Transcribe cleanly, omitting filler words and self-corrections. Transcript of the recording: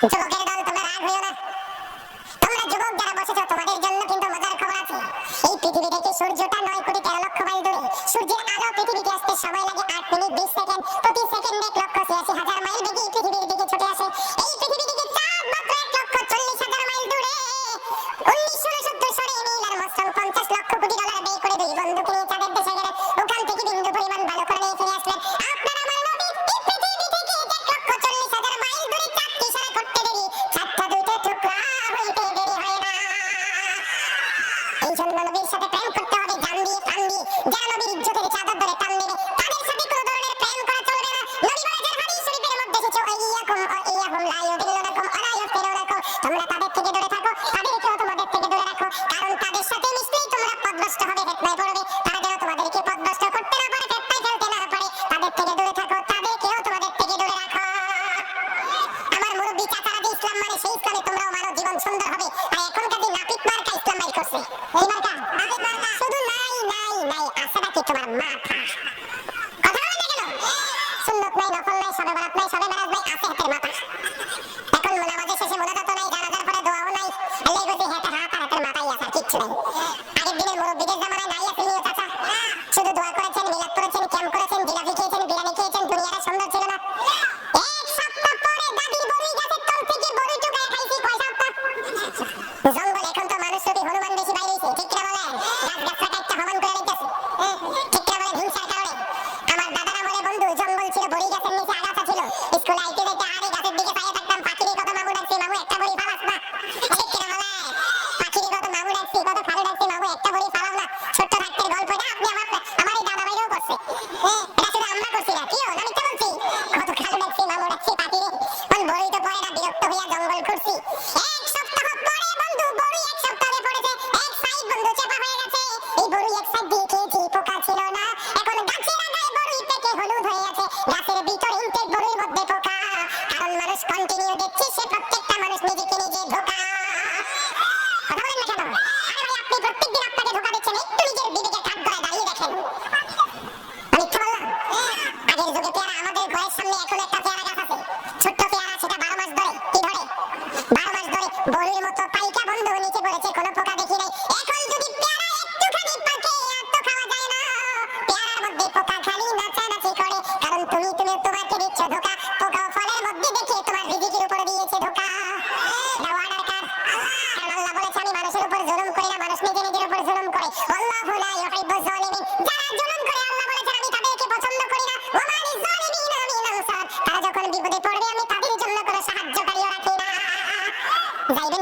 যুবকের দল, তোমরা রাগ হইও না। তোমরা যুবক যারা বসেছো, তোমাদের জন্য কিন্তু মজার খবর আছে। এই পৃথিবী থেকে সূর্যটা 9,13,00,000 মাইল দূরে। সূর্যের আলো পৃথিবীতে আসতে সময় লাগে 8 মিনিট 20 সেকেন্ড। প্রতি সেকেন্ডে 1,86,000 মাইল বেগে পৃথিবীর দিকে ছুটে আসে। এই পৃথিবী থেকে চাঁদ মাত্র 1,40,000 মাইল দূরে। 1969 সালে নীল আর্মস্ট্রং $50 লক্ষ কোটি ব্যয় করে 2 বন্ধুকে নিয়ে চাঁদের দেশে গেলেন। ওখান থেকে বিন্দু পরিমাণ ভালো করে নিয়ে ফিরে আসলেন। আপনার আমার নবী এই পৃথিবী থেকে 1,40,000 মাইল দূরে চাঁদকে ইশারা করতে দেরি, চাঁদটা দুইটা টুকরা হইতে দেরি হয় না। এই জন্য নবীর সাথে প্রেম করতে হবে জান দিয়ে প্রাণ দিয়ে। যারা নবীর ইজ্জতের চাদর ধরে টান দেবে, তাদের সাথে কোনো ধরনের প্রেম করা চলবে না। নবী বলেছেন হাদিস শরীফের মধ্যে এসেছে, ওয়াইয়াকুম ওয়াইয়াহুম লা ইউদিল্লুনাকুম ওয়া লা ইফতিনুনাকুম। তোমরা তাদের থেকে দূরে থাকো, তাদেরকেও তোমাদের থেকে দূরে রাখো। কারণ তাদের সাথে মিশলেই তোমরা পথভ্রষ্ট হবে, ফিতনায় পড়বে। তারা যেন তোমাদেরকে পথভ্রষ্ট করতে না পারে, ফিতনায় ফেলতে না পারে। তাদের থেকে দূরে থাকো, তাদেরকেও তোমাদের থেকে দূরে রাখো। আমার মুরব্বি চাচারা যে ইসলাম মানে, সেই ইসলামে তোমরাও মানো, জীবন সুন্দর হবে। আর এখনকার যে নাপিত মার্কা ইসলাম বাইর করছে, এই মার্কা নাপিত মার্কা শুধু নাই নাই নাই, আছে নাকি তোমার মাথা? কথা বলে না কেন? সুন্নত নাই, নফল নাই, শবে বরাত নাই, শবে মেরাজ নাই, আছে হাতের মাথা। এখন নামাজের শেষে মোনাজাত নাই, জানাজার পরে দোয়াও নাই। আল্লাহ বলছে হাতে হাত আর হাতের মাথায় আছে, আর কিচ্ছু নাই। আগের দিনের মুরব্বিদের জামানায় নাই আছে নিয়ে চাচা, শুধু দোয়া করেছেন, মিলাদ করেছেন, ক্যাম্প করেছেন, জিলাপি খেয়েছেন, বিরিয়ানি খেয়েছেন, দুনিয়াটা সুন্দর ছিল না। এক সপ্তাহ পরে দাদির বড়ই গাছের তল থেকে বড়ই টুকায় খাইছি। কয় সপ্তাহ? জঙ্গল এখন তো মানুষ রূপী হনুমান বেশি বাইরে হইছে, ঠিক কিনা বলেন? গাছ গাছরা কাটটা হমান করে দিতেছে, ঠিক কিনা বলেন? হিংসার কারণে। আমার দাদার আমলে বন্ধু জঙ্গল ছিল, বড়ই গাছের নিচে আগাছা ছিল। স্কুলে আইতে যাইতে আরে গাছের দিকে চাইয়া থাকতাম, পাখিরে কত মামু ডাকছি, মামু একটা বড়ি ফালাস না, ঠিক কিনা বলেন? পাখিরে কত মামু ডাকছি, কত খালু ডাকছি, মামু একটা বড়ি ফালাও না। ছোট্ট থাকতে গল্পটা আপনি আমার এই দাদা ভাইরাও করছে। এটা শুধু আমরা করছি না, কিও না মিথ্যা বলছি? কত খালু ডাকছি, মামু ডাকছি, পাখিরে কোন বড়ি তো পড়ে না, বিরক্ত হইয়া জঙ্গল ঘুরছি। এক সপ্তাহ পরে বন্ধু বড়ি এক সপ্তাহে পড়েছে, এক সাইড বন্ধু চাপা হয়ে গেছে। এই বড়ি এক সাইড দিয়ে খেয়েছি, পোকা ছিল না। এখন গাছের আগায় বড়ি পেকে হলুদ হয়ে আছে, গাছের ভিতর ইনটেক বড়ির মধ্যে পোকা। কারণ মানুষ কন্টিনিউ দেখছে, সে প্রত্যেকটা মানুষ নিজেকে নিজে ধোকা। কথা বলেন না কেন? আরে ভাই, আপনি প্রত্যেকদিন আপনাকে ধোকা দিচ্ছেন, একটু নিজের বিবেকের কাঠ গড়ায় দাঁড়িয়ে দেখেন। আমি মিথ্যা বললাম? আগের যুগে পেয়ারা, আমাদের ঘরের সামনে এখন একটা পেয়ারা গাছ আছে, ছোট্ট পেয়ারা, সেটা 12 মাস ধরে কি ধরে 12 মাস ধরে বড়ির মতো পাইকা বন্ধু নিচে পড়েছে, কোনো পোকা দেখি নাই। এখন যদি পেয়ারা একটুখানি পাকে, আর তো খাওয়া যায় না। পেয়ারার মধ্যে পোকা খালি নাচানাচি করে, কারণ তুমি তোমাকে দিচ্ছ ধোকা। পোকা ফলের মধ্যে দেখে তোমার রিজিকের উপর দিয়েছে ধোকা। অর্ডার কার? কারণ আল্লাহ বলেছে আমি মানুষের উপর জুলুম করি না, মানুষ নিজে নিজের উপর জুলুম করে। আল্লাহু লা ইউহিব্বুজ জালিমিন। যারা জুলুম করে আল্লাহ বলেছেন আমি তাদেরকে পছন্দ করি না। ওয়া মা লিয-যালিমিনা মিন আনসার। তারা যখন বিপদে পড়বে আমি তাদের জন্য কোনো সাহায্যকারীও রাখি না। যাইবে